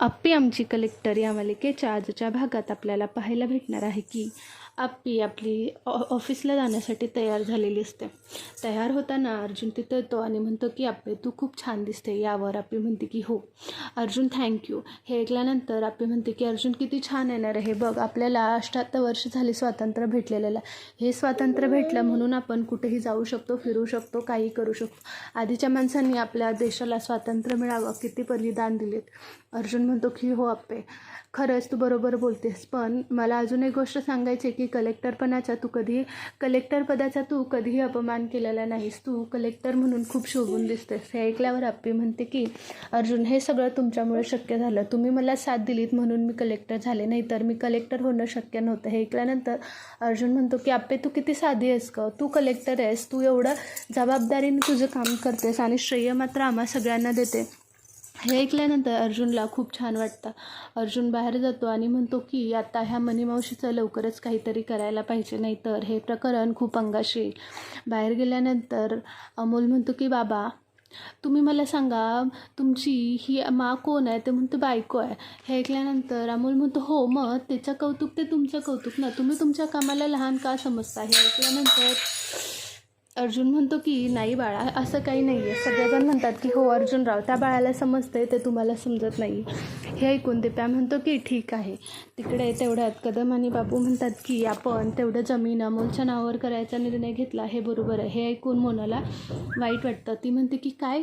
अप्पी आमची कलेक्टर या मालिकेच्या आजच्या भागात आपल्याला पाहायला भेटणार आहे की अप्पी आपली ऑफिसला जाण्यासाठी तयार झालेली असते. तयार होताना अर्जुन तिथं येतो आणि म्हणतो की अप्पी तू खूप छान दिसते. यावर अप्पी म्हणते की हो अर्जुन थँक्यू. हे ऐकल्यानंतर अप्पी म्हणते की अर्जुन किती छान येणार आहे बघ, आपल्याला 78 वर्ष झाली स्वातंत्र्य भेटलेलं. हे स्वातंत्र्य भेटलं म्हणून आपण कुठेही जाऊ शकतो, फिरू शकतो, काही करू शकतो. आधीच्या माणसांनी आपल्या देशाला स्वातंत्र्य मिळावं किती बलिदान दिलेत. अर्जुन म्हणतो की हो अप्पे, खरंच तू बरोबर बोलतेस, पण मला अजून एक गोष्ट सांगायची की कलेक्टर पदाचा तू कधीही अपमान केलेला नाहीस. तू कलेक्टर म्हणून खूप शोभून दिसतेस. हे ऐकल्यावर अप्पी म्हणते की अर्जुन हे सगळं तुमच्यामुळे शक्य झालं. तुम्ही मला साथ दिलीत म्हणून मी कलेक्टर झाले, नाही तर मी कलेक्टर होणं शक्य नव्हतं. हे ऐकल्यानंतर अर्जुन म्हणतो की अप्पे तू किती साधी आहेस का, तू कलेक्टर आहेस, तू एवढं जबाबदारीने तुझं काम करतेस आणि श्रेय मात्र आम्हा सगळ्यांना देते. हे ऐकल्यानंतर अर्जुनला खूप छान वाटतं. अर्जुन बाहेर जातो आणि म्हणतो की आता ह्या मनीमावशीचं लवकरच काहीतरी करायला पाहिजे, नाही तर हे प्रकरण खूप अंगाशी येईल. बाहेर गेल्यानंतर अमोल म्हणतो की बाबा तुम्ही मला सांगा तुमची ही मा कोण आहे. ते म्हणतो बायको आहे. हे ऐकल्यानंतर अमोल म्हणतो हो मग त्याचं कौतुक ते तुमचं कौतुक ना, तुम्ही तुमच्या कामाला लहान का समजता. हे ऐकल्यानंतर अर्जुन म्हणतो की नाही बाळा असं काही नाही आहे. सगळेजण म्हणतात की हो अर्जुनराव त्या बाळाला समजते, ते तुम्हाला समजत नाही. हे ऐकून दिप्या म्हणतो की ठीक आहे. तिकडे तेवढ्यात कदम आणि बाबू म्हणतात की आपण तेवढं जमीन अमोलच्या नावावर करायचा निर्णय घेतला हे बरोबर आहे. हे ऐकून मोनाला वाईट वाटतं. ती म्हणते की काय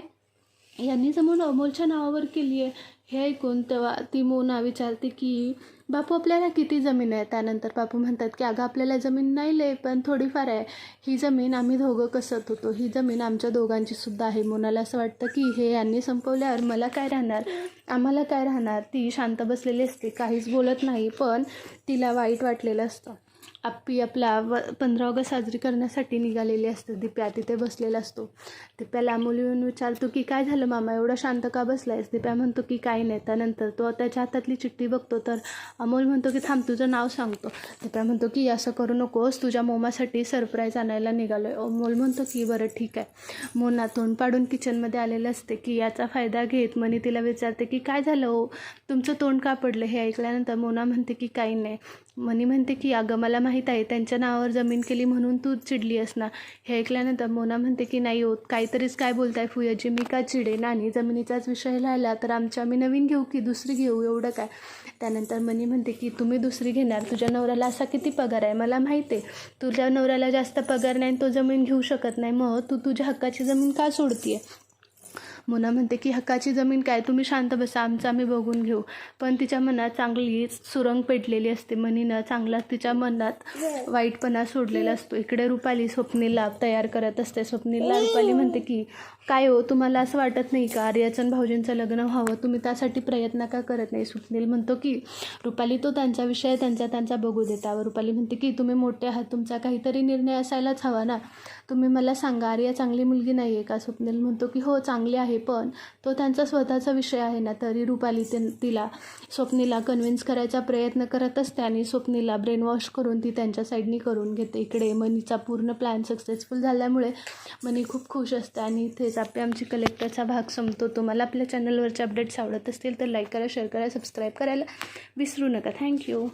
यांनी जमून अमोलच्या नावावर केली आहे. हे ऐकून तेव्हा ती मोना विचारते की बापू आपल्याला किती जमीन आहे. त्यानंतर बापू म्हणतात की अगं आपल्याला जमीन नाही लय पण थोडीफार आहे. ही जमीन आम्ही दोघं कसत होतो, ही जमीन आमच्या दोघांची सुद्धा आहे. मोनाला असं वाटतं की हे यांनी संपवल्यावर मला काय राहणार, आम्हाला काय राहणार. ती शांत बसलेली असते, काहीच बोलत नाही, पण तिला वाईट वाटलेलं असतं. अप्पी आपला 15 ऑगस्ट साजरी करण्यासाठी निघालेली असते. दिप्या तिथे बसलेला असतो. दिप्याला अमोल येऊन विचारतो की काय झालं मामा, एवढा शांत का बसलायस. दिप्या म्हणतो की काही नाही. त्यानंतर तो त्याच्या हातातली चिठ्ठी बघतो तर अमोल म्हणतो की थांब तुझं नाव सांगतो. दिप्या म्हणतो की असं करू नकोस, तुझ्या मोमासाठी सरप्राईज आणायला निघालो आहे. अमोल म्हणतो की बरं ठीक आहे. मोना तोंड पाडून किचनमध्ये आलेलं असते की याचा फायदा घेत मनी तिला विचारते की काय झालं हो, तुमचं तोंड का पडलं. हे ऐकल्यानंतर मोना म्हणते की काही नाही. मनी म्हणते की अगं मला माहीत आहे त्यांच्या नावावर जमीन केली म्हणून तू चिडली असणार. हे ऐकल्यानंतर मोना म्हणते की नाही होत, काहीतरीच काय बोलताय फुयाजी, मी का चिडेन आणि जमिनीचाच विषय राहिला तर आम्ही नवीन घेऊ की दुसरी घेऊ, एवढं काय. त्यानंतर मनी म्हणते की तुम्ही दुसरी घेणार, तुझ्या नवऱ्याला असा किती पगार आहे मला माहिती आहे. तुझ्या नवऱ्याला जास्त पगार नाही, तो जमीन घेऊ शकत नाही, मग तू तुझ्या हक्काची जमीन का सोडतीये. मोना म्हणते की हक्काची जमीन काय, तुम्ही शांत बसा, आमचं आम्ही बघून घेऊ. पण तिच्या मनात चांगली सुरंग पेटलेली असते. मनीनं चांगलाच तिच्या मनात वाईटपणा सोडलेला असतो. इकडे रुपाली स्वप्नीलला तयार करत असते. स्वप्नीलला रुपाली म्हणते की काय हो, तुम्हाला असं वाटत नाही का आर्याचं भाऊजींचं लग्न व्हावं, तुम्ही त्यासाठी प्रयत्न का करत नाही. स्वप्नील म्हणतो की रुपाली तो त्यांचा विषय त्यांचा बघू दे. त्यावर रुपाली म्हणते की तुम्ही मोठे आहात, तुमचा काहीतरी निर्णय असायलाच हवा ना, तुम्ही मला सांगा आर्या चांगली मुलगी नाही आहे का. स्वप्नील म्हणतो की हो चांगली आहे, पण तो त्यांचा स्वतःचा विषय आहे ना. तरी रुपाली तिला स्वप्नीला कन्व्हिन्स करायचा प्रयत्न करत असते आणि स्वप्नीला ब्रेन वॉश करून ती त्यांच्या साईडनी करून घेते. इकडे मनीचा पूर्ण प्लॅन सक्सेसफुल झाल्यामुळे मनी खूप खुश असते आणि इथेच आमची कलेक्टरचा भाग संपतो. तुम्हाला आपल्या चॅनलवरचे अपडेट्स आवडत असतील तर लाईक करा, शेअर करा, सबस्क्राईब करायला विसरू नका. थँक्यू.